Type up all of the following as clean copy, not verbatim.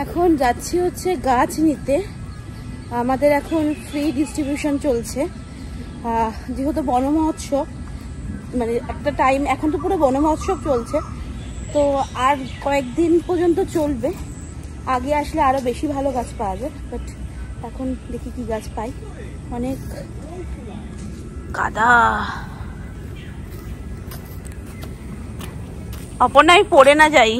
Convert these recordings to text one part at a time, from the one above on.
এখন যাচ্ছি হচ্ছে গাছ নিতে। আমাদের এখন ফ্রি ডিস্ট্রিবিউশন চলছে, যেহেতু বন মহোৎসব, মানে একটা টাইম, এখন তো পুরো বন মহোৎসব চলছে, তো আর কয়েকদিন পর্যন্ত চলবে। আগে আসলে আরো বেশি ভালো গাছ পাওয়া যায়, বাট এখন দেখি কি গাছ পাই। অনেক কাদা, অপর্ণায় পড়ে না যাই।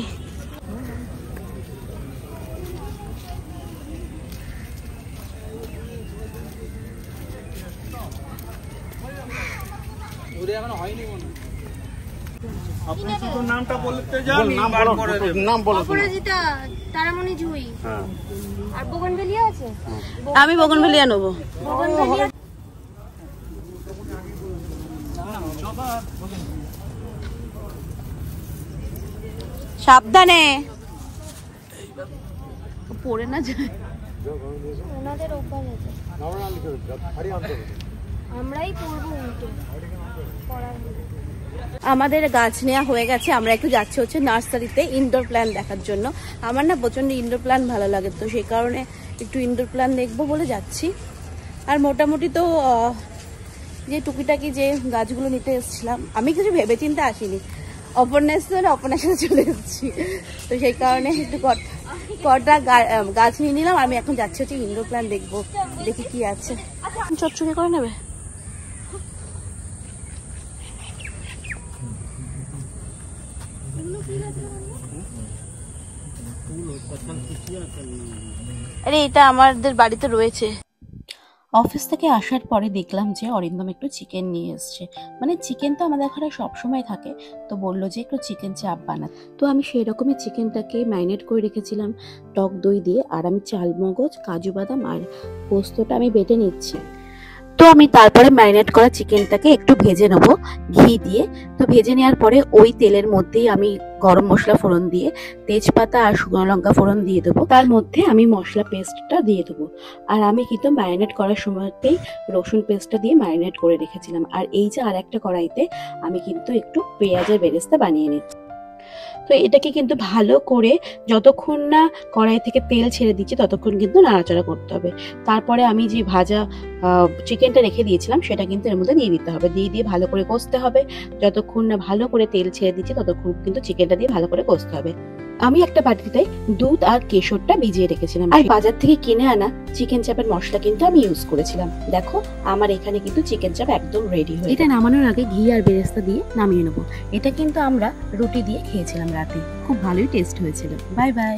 আমি বগনভেলিয়া নেবো। সাবধানে, পড়ে না যায়। ওনাদের অভ্যাস আছে, আমরাই পড়বো উল্টো। আমাদের গাছ নেওয়া হয়ে গেছে, আমরা একটু যাচ্ছি হচ্ছে নার্সারিতে ইনডোর প্ল্যান্ট দেখার জন্য। আমার না প্রচন্ড ইনডোর প্ল্যান্ট ভালো লাগে, তো সেই কারণে একটু ইনডোর প্ল্যান্ট দেখবো বলে যাচ্ছি। আর মোটামুটি তো যে টুকিটাকি যে গাছগুলো নিতে এসেছিলাম, আমি কিছু ভেবে চিন্তে আসিনি, অপর্ণার সাথে চলে এসেছি, তো সেই কারণে একটু কটা গাছ নিয়ে নিলাম। আমি এখন যাচ্ছি হচ্ছে ইনডোর প্ল্যান্ট দেখবো, দেখি কি আছে। চটচড়ি করে নেবে? আরে এটা আমাদের বাড়িতে রয়েছে। অফিস থেকে আসার পরে দেখলাম যে অরিন্দম একটু চিকেন নিয়ে এসছে। মানে চিকেন তো আমাদের ঘরে সবসময় থাকে, তো বললো যে একটু চিকেন চাপ বানাতে। তো আমি সেই রকমই চিকেনটাকে ম্যারিনেট করে রেখেছিলাম টক দই দিয়ে। আর আমি চালমগজ, কাজু বাদাম আর পোস্তটা আমি বেটে নিচ্ছি। তো আমি তারপরে ম্যারিনেট করা চিকেনটাকে একটু ভেজে নেবো ঘি দিয়ে। তো ভেজে নেওয়ার পরে ওই তেলের মধ্যেই আমি গরম মশলা ফোড়ন দিয়ে তেজপাতা আর শুকনো লঙ্কা ফোড়ন দিয়ে দেবো। তার মধ্যে আমি মশলা পেস্টটা দিয়ে দেবো। আর আমি কিন্তু ম্যারিনেট করার সময়তেই রসুন পেস্টটা দিয়ে ম্যারিনেট করে রেখেছিলাম। আর এই যে আর একটা কড়াইতে আমি কিন্তু একটু পেঁয়াজের বেরেস্তা বানিয়ে নিচ্ছি। তো এটাকে কিন্তু ভালো করে যতক্ষণ না কড়াই থেকে তেল ছেড়ে দিচ্ছে ততক্ষণ কিন্তু নাড়াচাড়া করতে হবে। তারপরে আমি যে ভাজা চিকেনটা রেখে দিয়েছিলাম সেটা কিন্তু এর মধ্যে দিয়ে দিতে হবে। দিয়ে ভালো করে কষতে হবে। যতক্ষণ না ভালো করে তেল ছেড়ে দিচ্ছে ততক্ষণ কিন্তু চিকেনটা দিয়ে ভালো করে কষতে হবে। আমি একটা বাটিতে দুধ আর কেশরটা ভিজিয়ে রেখেছিলাম। আর বাজার থেকে কিনে আনা চিকেন চাপের মশলা কিন্তু আমি ইউজ করেছিলাম। দেখো আমার এখানে কিন্তু চিকেন চাপ একদম রেডি হয়ে। এটা নামানোর আগে ঘি আর বেরেস্তা দিয়ে নামিয়ে নেবো। এটা কিন্তু আমরা রুটি দিয়ে খেয়েছিলাম রাতে, খুব ভালোই টেস্ট হয়েছিল। Bye bye.